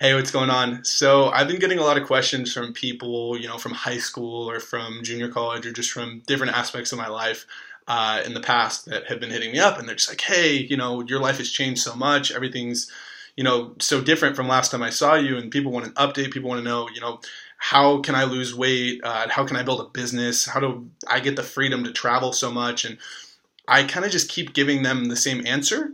Hey, what's going on? So I've been getting a lot of questions from people, from high school or from junior college or just from different aspects of my life in the past that have been hitting me up. And they're just like, hey, your life has changed so much. Everything's, so different from last time I saw you. And people want an update. People want to know, how can I lose weight? How can I build a business? How do I get the freedom to travel so much? And I kind of just keep giving them the same answer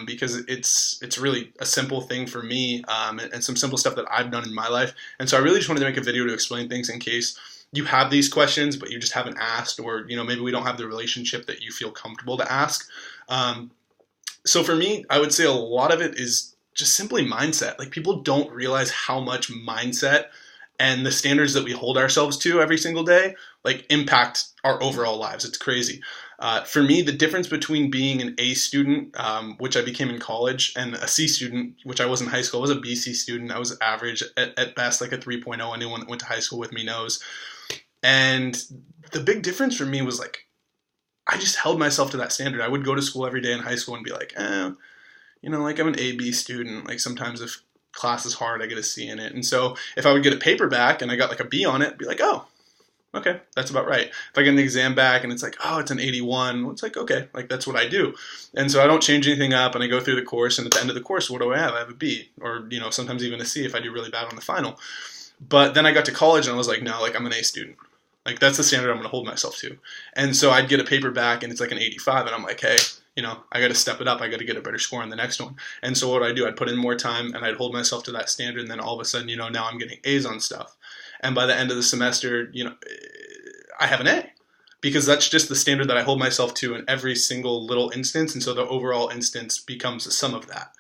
because it's really a simple thing for me and some simple stuff that I've done in my life. And so I really just wanted to make a video to explain things in case you have these questions, but you just haven't asked, or maybe we don't have the relationship that you feel comfortable to ask. So for me, I would say a lot of it is just simply mindset. Like people don't realize how much mindset and the standards that we hold ourselves to every single day like impact our overall lives. It's crazy. For me, the difference between being an A student, which I became in college, and a C student, which I was in high school, I was a BC student. I was average at best, like a 3.0. Anyone that went to high school with me knows. And the big difference for me was like, I just held myself to that standard. I would go to school every day in high school and be like, like I'm an A, B student. Like sometimes if class is hard, I get a C in it. And so if I would get a paper back and I got like a B on it, I'd be like, oh, okay, that's about right. If I get an exam back and it's like, oh, it's an 81, well, it's like, okay, like that's what I do. And so I don't change anything up and I go through the course, and at the end of the course, what do I have? I have a B, or, sometimes even a C if I do really bad on the final. But then I got to college and I was like, no, like I'm an A student. Like that's the standard I'm going to hold myself to. And so I'd get a paper back and it's like an 85 and I'm like, hey, I got to step it up. I got to get a better score on the next one. And so what I do, I'd put in more time and I'd hold myself to that standard. And then all of a sudden, now I'm getting A's on stuff. And by the end of the semester, I have an A because that's just the standard that I hold myself to in every single little instance. And so the overall instance becomes the sum of that.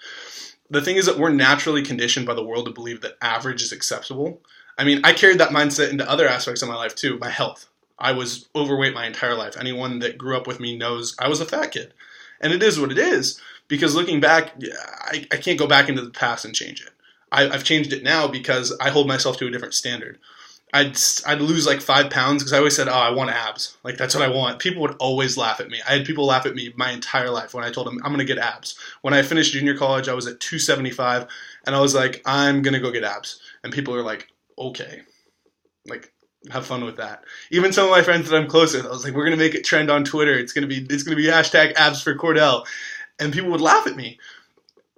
The thing is that we're naturally conditioned by the world to believe that average is acceptable. I mean, I carried that mindset into other aspects of my life too. My health. I was overweight my entire life. Anyone that grew up with me knows I was a fat kid. And it is what it is, because looking back, I can't go back into the past and change it. I've changed it now because I hold myself to a different standard. I'd lose like 5 pounds because I always said, oh, I want abs. Like, that's what I want. People would always laugh at me. I had people laugh at me my entire life when I told them I'm going to get abs. When I finished junior college, I was at 275, and I was like, I'm going to go get abs. And people are like, okay. Like, have fun with that. Even some of my friends that I'm close with, I was like, we're going to make it trend on Twitter. It's going to be hashtag abs for Cordell. And people would laugh at me.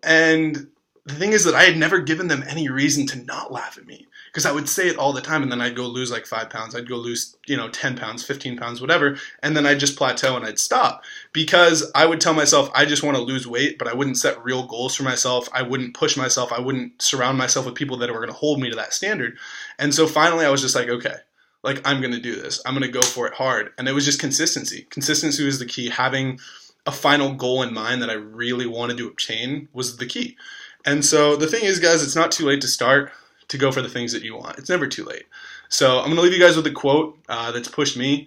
And the thing is that I had never given them any reason to not laugh at me, because I would say it all the time, and then I'd go lose like 5 pounds. I'd go lose, 10 pounds, 15 pounds, whatever. And then I'd just plateau and I'd stop, because I would tell myself, I just want to lose weight, but I wouldn't set real goals for myself. I wouldn't push myself. I wouldn't surround myself with people that were going to hold me to that standard. And so finally I was just like, okay, like I'm going to do this. I'm going to go for it hard. And it was just consistency. Consistency was the key. Having a final goal in mind that I really wanted to obtain was the key. And so the thing is, guys, it's not too late to start to go for the things that you want. It's never too late. So I'm going to leave you guys with a quote that's pushed me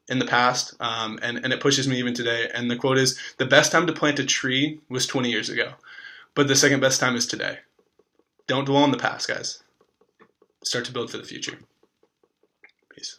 in the past, and it pushes me even today. And the quote is, the best time to plant a tree was 20 years ago, but the second best time is today. Don't dwell on the past, guys. Start to build for the future. Peace.